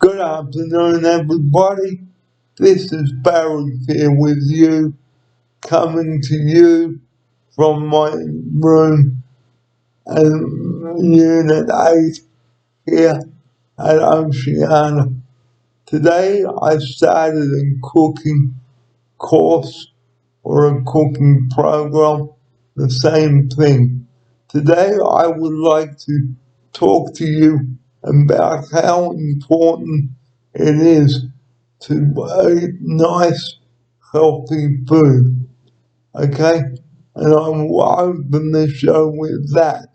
Good afternoon, everybody. This is Barry here with you, coming to you from my room in Unit 8 here at Oceana. Today I started a cooking course or a cooking program, the same thing. Today I would like to talk to you about how important it is to eat nice, healthy food. Okay? And I will open the show with that.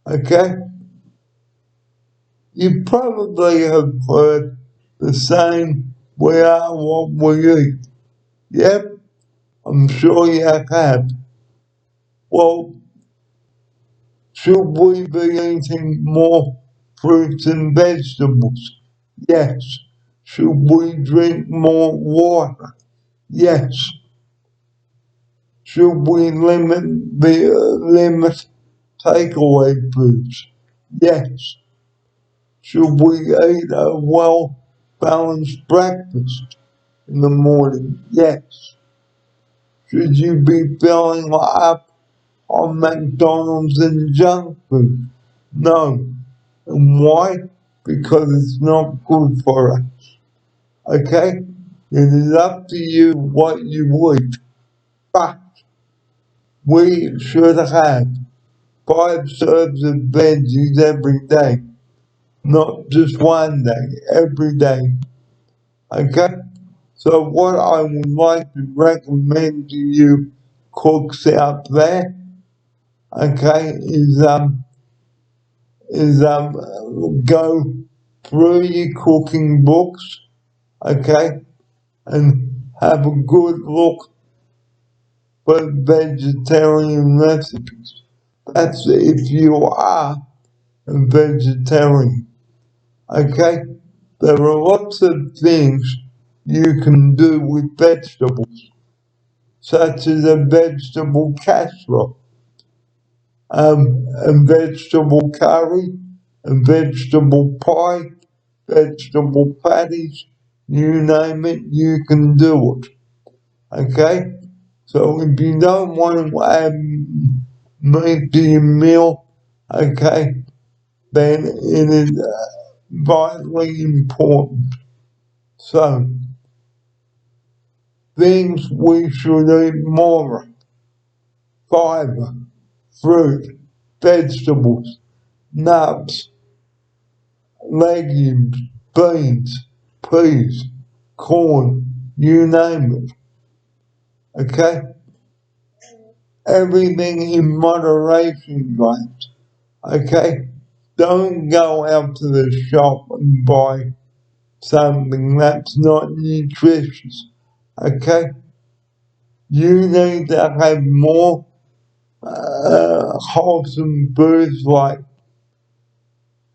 Okay? You probably have heard the saying, we are what we eat. Yep, I'm sure you have. Well, should we be eating more fruits and vegetables? Yes. Should we drink more water? Yes. Should we limit takeaway foods? Yes. Should we eat a well balanced breakfast in the morning? Yes. Should you be filling up on McDonald's and junk food? No. And why? Because it's not good for us. Okay? It is up to you what you eat. But we should have 5 serves of veggies every day. Not just one day, every day. Okay? So what I would like to recommend to you cooks out there, okay, is go through your cooking books, okay, and have a good look for vegetarian recipes. That's if you are a vegetarian, okay? There are lots of things you can do with vegetables, such as a vegetable casserole, a vegetable curry, a vegetable pie, vegetable patties, you name it, you can do it. Okay? So if you don't want to add meat to your meal, okay, then it is vitally important. So, things we should eat more of: fiber, fruit, vegetables, nuts, legumes, beans, peas, corn, you name it. Okay? Everything in moderation, guys. Okay? Don't go out to the shop and buy something that's not nutritious. Okay? You need to have more wholesome foods like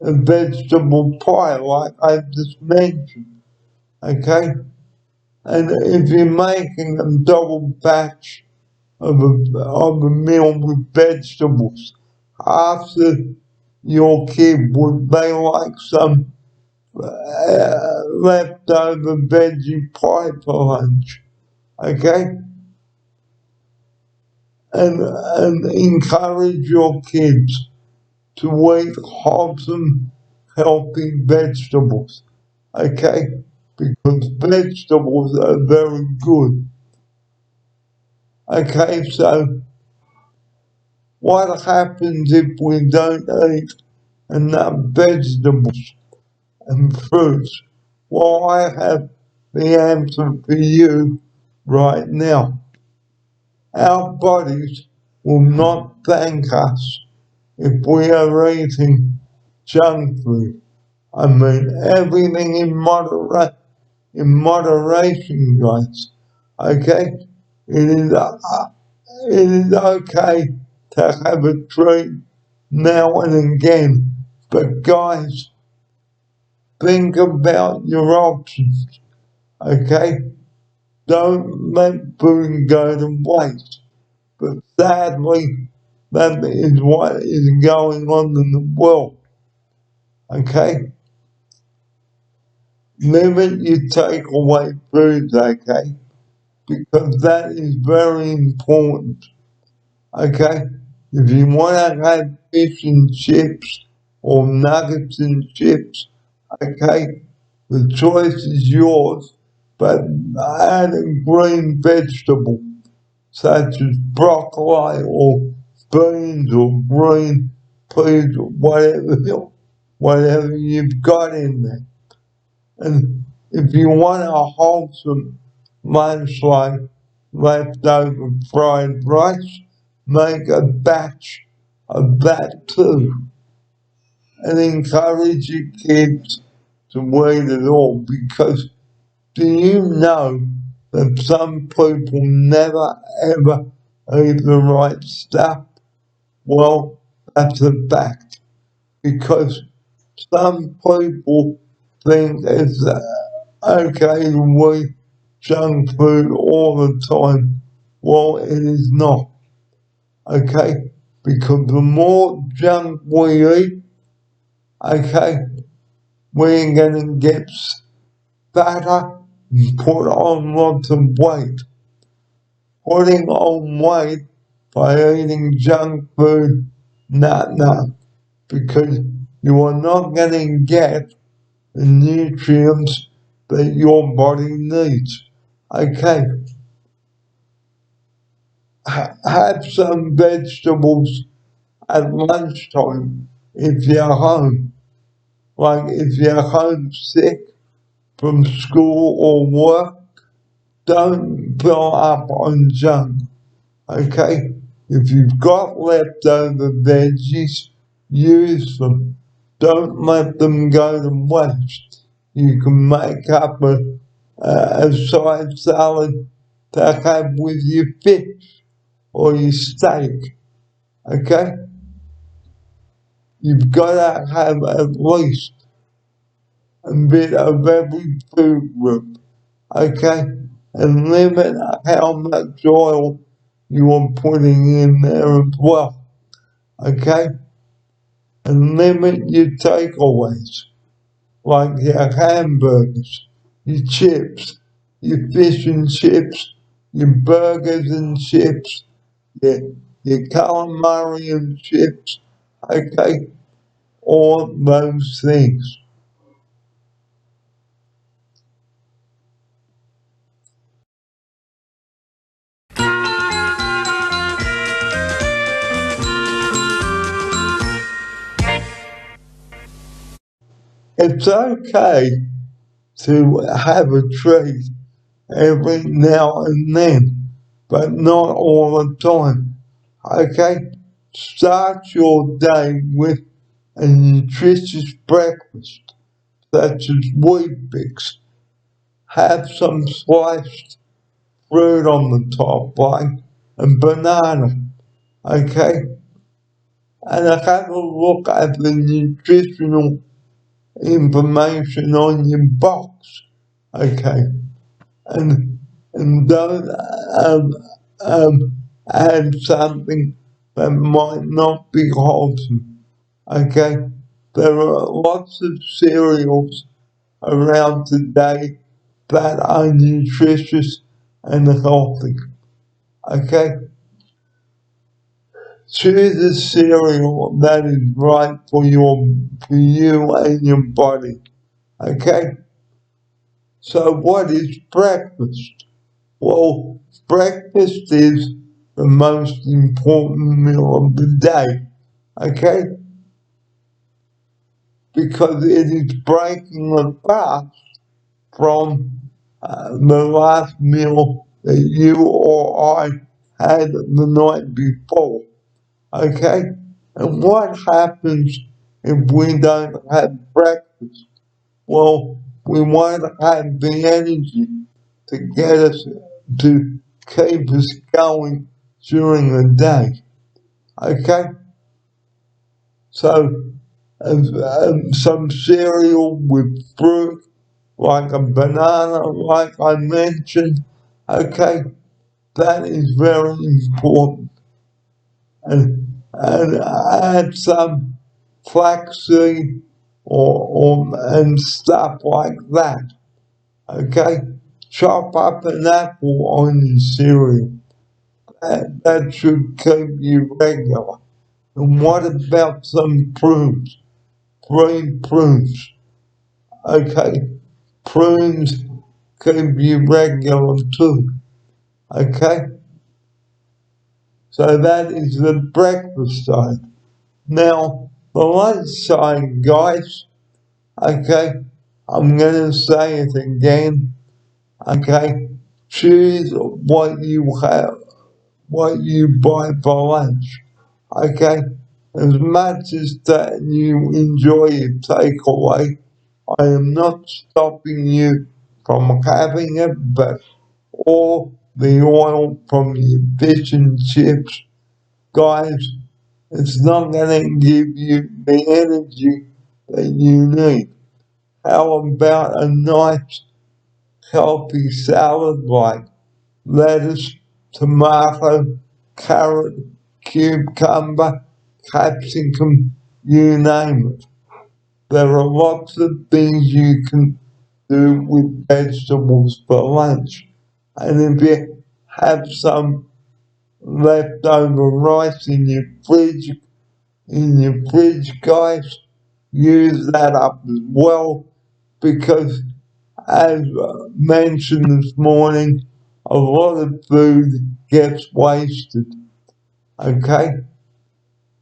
a vegetable pie, like I just mentioned. Okay? And if you're making a double batch of a meal with vegetables, after your kid would they like some leftover veggie pie for lunch. okay? And encourage your kids to eat wholesome, healthy vegetables, okay? Because vegetables are very good. Okay, so what happens if we don't eat enough vegetables and fruits? Well, I have the answer for you right now. Our bodies will not thank us if we are eating junk food. I mean, everything in moderation, guys. Okay? It is, uh, it is okay to have a treat now and again, but guys, think about your options. Okay? Don't let food go to waste. But sadly, that is what is going on in the world. Okay? Limit your takeaway foods, okay? Because that is very important. Okay? If you want to have fish and chips or nuggets and chips, okay, the choice is yours, but add a green vegetable such as broccoli or beans or green peas or whatever you've got in there. And if you want a wholesome lunch like leftover fried rice, make a batch of that too. And encourage your kids to eat it all because do you know that some people never ever eat the right stuff? Well, that's a fact because some people think it's okay to eat junk food all the time. Well, it is not, okay? Because the more junk we eat, okay, we're gonna get fatter and put on lots of weight. Putting on weight by eating junk food, nah, because you are not gonna get the nutrients that your body needs. Okay, have some vegetables at lunchtime if you're home. Like if you're home sick from school or work, don't fill up on junk. Okay? If you've got leftover veggies, use them. Don't let them go to waste. You can make up a side salad to have with your fish or your steak. Okay? You've got to have at least a bit of every food group. Okay? And limit how much oil you are putting in there as well. Okay? And limit your takeaways, like your hamburgers, your chips, your fish and chips, your burgers and chips, your calamari and chips, okay? All those things. It's okay to have a treat every now and then, but not all the time. Okay? Start your day with a nutritious breakfast, such as wheat bix. Have some sliced fruit on the top, like a banana. Okay? And have a look at the nutritional information on your box. Okay? And don't add something that might not be wholesome. Okay? There are lots of cereals around today that are nutritious and healthy. Okay? Choose a cereal that is right for you and your body. Okay? So what is breakfast? Well, breakfast is the most important meal of the day. Okay? Because it is breaking the fast from the last meal that you or I had the night before. Okay? And what happens if we don't have breakfast? Well, we won't have the energy to get us to keep us going during the day. Okay? So, some cereal with fruit, like a banana, like I mentioned, okay, that is very important. And add some flaxseed and stuff like that. Okay, chop up an apple on your cereal. That should keep you regular. And what about some prunes? Green prunes. Okay, prunes keep you regular too. Okay, so that is the breakfast side. Now, the lunch side, guys, okay, I'm gonna say it again, okay, choose what you buy for lunch, okay? As much as that you enjoy your takeaway, I am not stopping you from having it, but all the oil from your fish and chips, guys, it's not going to give you the energy that you need. How about a nice healthy salad like lettuce, tomato, carrot, cucumber, capsicum, you name it. There are lots of things you can do with vegetables for lunch. And if you have some leftover rice in your fridge, guys, use that up as well because as mentioned this morning, a lot of food gets wasted. Okay?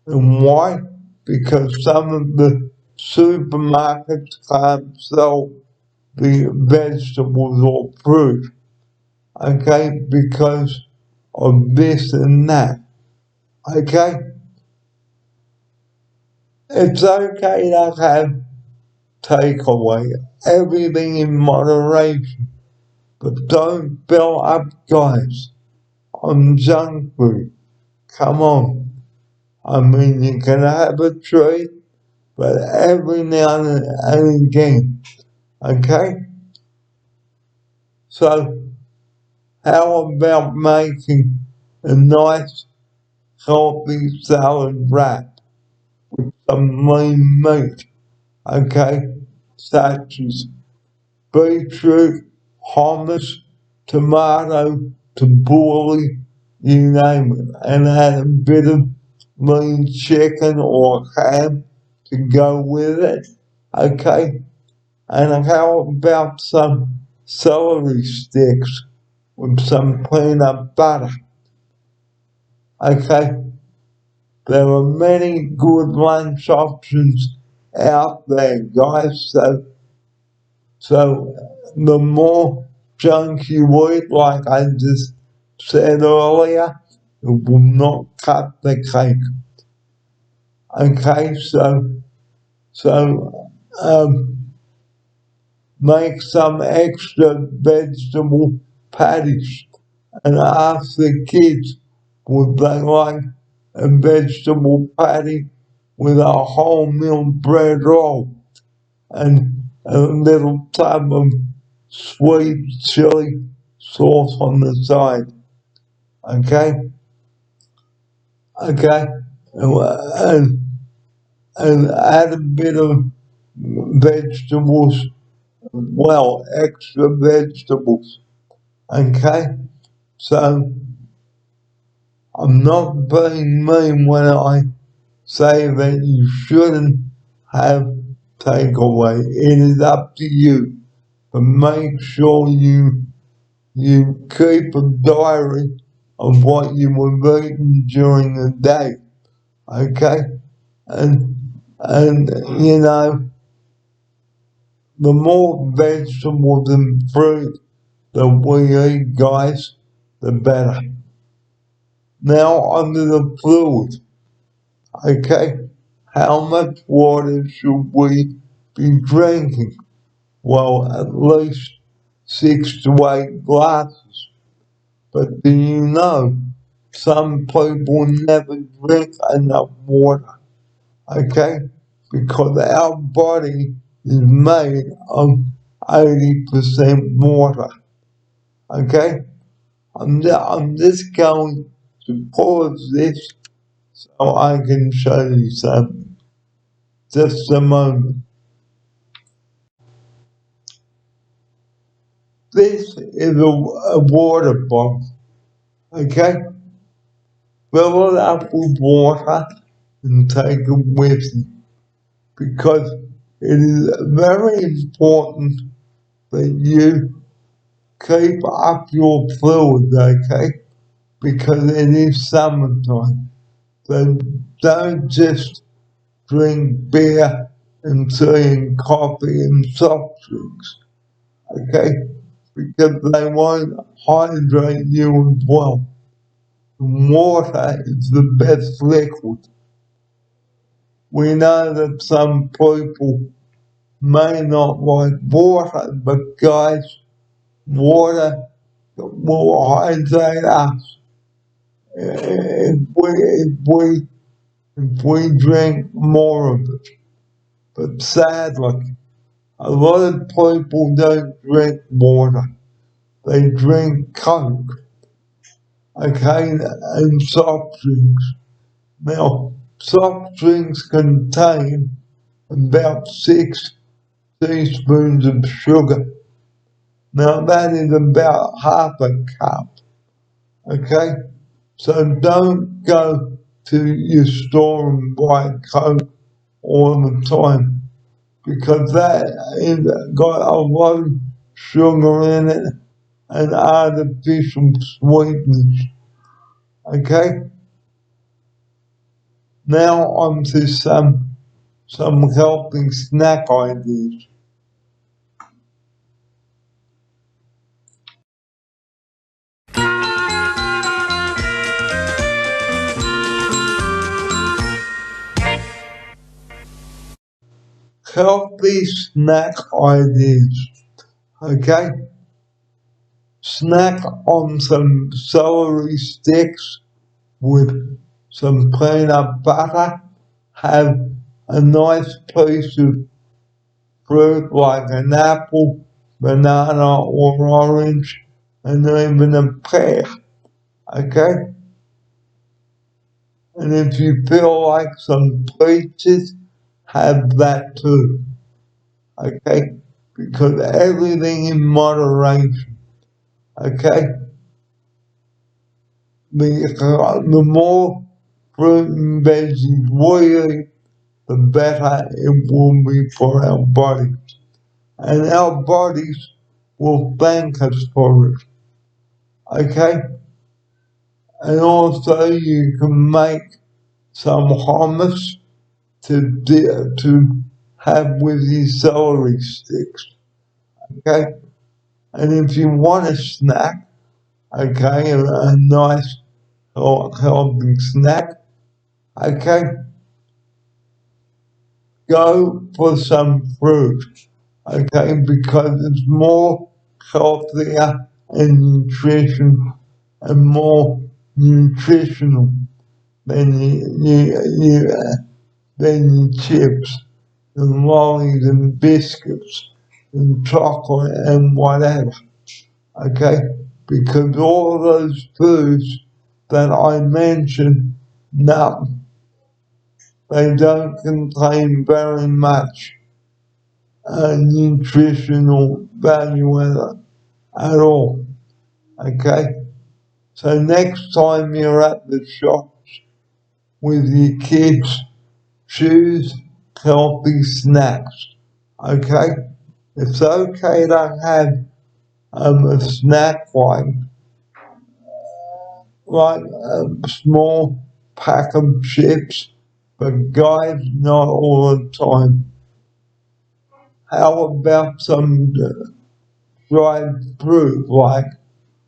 And why? Because some of the supermarkets can't sell the vegetables or fruit. Okay? Because of this and that. Okay? It's okay to have takeaway, everything in moderation, but don't fill up, guys, on junk food. Come on. I mean, you can have a treat, but every now and again, okay? So, how about making a nice, healthy salad wrap with some lean meat, okay? Such as beetroot, hummus, tomato, tabbouleh, you name it, and add a bit of lean chicken or ham to go with it, okay? And how about some celery sticks with some peanut butter, okay? There are many good lunch options out there, guys, so the more junk you eat, like I just said earlier, it will not cut the cake. Okay, so make some extra vegetable patties and ask the kids would they like a vegetable patty with a wholemeal bread roll and a little tub of sweet chili sauce on the side. Okay? Okay? And, and add a bit of vegetables, well, extra vegetables. Okay? So I'm not being mean when I say that you shouldn't have takeaway. It is up to you. But make sure you keep a diary of what you were eating during the day. Okay? And you know, the more vegetables and fruit that we eat, guys, the better. Now under the fluid. Okay? How much water should we be drinking? Well, at least 6 to 8 glasses. But do you know, some people never drink enough water, okay? Because our body is made of 80% water, okay? I'm just going to pause this so I can show you something. Just a moment. This is a water bottle, okay? Fill it up with water and take it with you because it is very important that you keep up your fluid, okay? Because it is summertime. So don't just drink beer and tea and coffee and soft drinks, okay? Because they won't hydrate you as well. Water is the best liquid. We know that some people may not like water, but guys, water will hydrate us if we drink more of it. But sadly, a lot of people don't drink water. They drink Coke, okay, and soft drinks. Now, soft drinks contain about 6 teaspoons of sugar. Now that is about half a cup, okay? So don't go to your store and buy Coke all the time because that is got a lot of sugar in it and artificial sweetness, okay? Now on to some healthy snack ideas. Healthy snack ideas, okay? Snack on some celery sticks with some peanut butter. Have a nice piece of fruit like an apple, banana, or orange, and even a pear, okay? And if you feel like some peaches, have that too, okay? Because everything in moderation, okay? The more fruit and veggies we eat, the better it will be for our bodies. And our bodies will thank us for it, okay? And also you can make some hummus to have with your celery sticks, okay? And if you want a snack, okay, a nice healthy snack, okay, go for some fruit, okay, because it's more healthier and more nutritional than than your chips and lollies and biscuits and chocolate and whatever, okay? Because all of those foods that I mentioned, no, they don't contain very much nutritional value at all, okay? So next time you're at the shops with your kids, choose healthy snacks. Okay? It's okay to have a snack like a small pack of chips, but guys, not all the time. How about some dried fruit like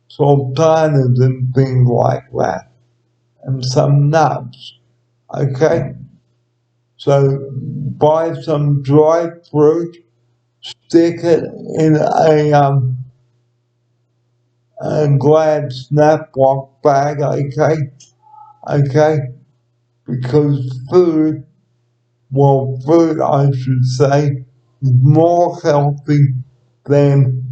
sultanas and things like that, and some nuts? Okay? So buy some dried fruit, stick it in a Glad Snaplock bag, okay? Okay? Because food I should say, is more healthy than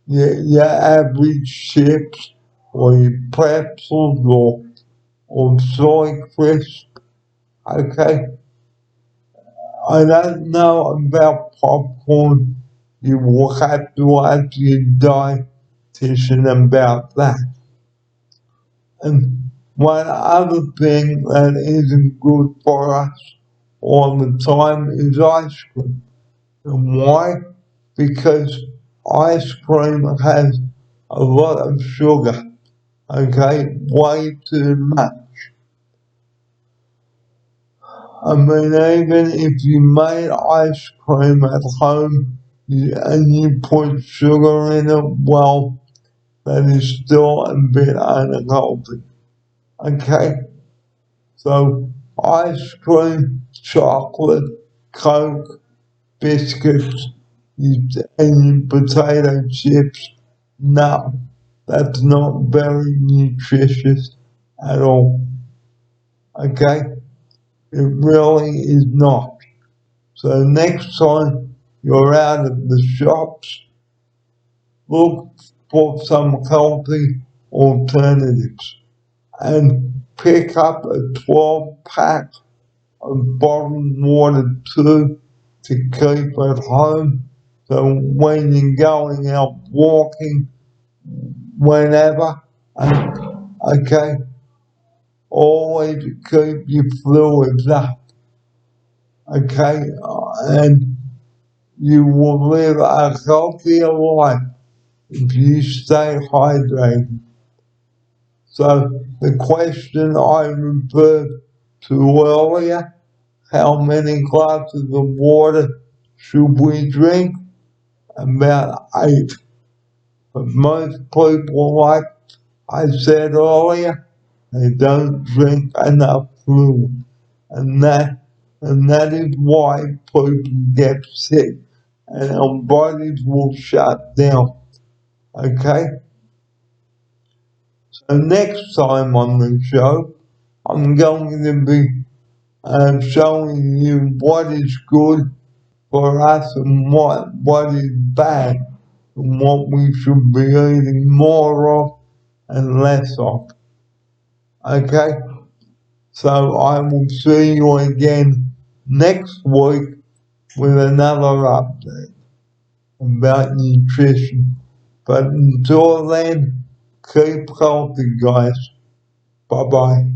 your average chips or your pretzels or soy crisps, okay? I don't know about popcorn. You will have to ask your dietitian about that. And one other thing that isn't good for us all the time is ice cream. And why? Because ice cream has a lot of sugar, okay? Way too much. I mean, even if you made ice cream at home and you put sugar in it, well, that is still a bit unhealthy. Okay? So, ice cream, chocolate, Coke, biscuits, and potato chips, no, that's not very nutritious at all. Okay? It really is not. So next time you're out at the shops, look for some healthy alternatives and pick up a 12 pack of bottled water too to keep at home. So when you're going out walking, whenever, okay, always keep your fluids up, okay, and you will live a healthier life if you stay hydrated. So the question I referred to earlier, how many glasses of water should we drink? About 8. But most people, like I said earlier, they don't drink enough fluid. And that is why people get sick and our bodies will shut down. Okay? So next time on the show, I'm going to be showing you what is good for us and what is bad and what we should be eating more of and less of. Okay? So I will see you again next week with another update about nutrition. But until then, keep healthy, guys. Bye bye.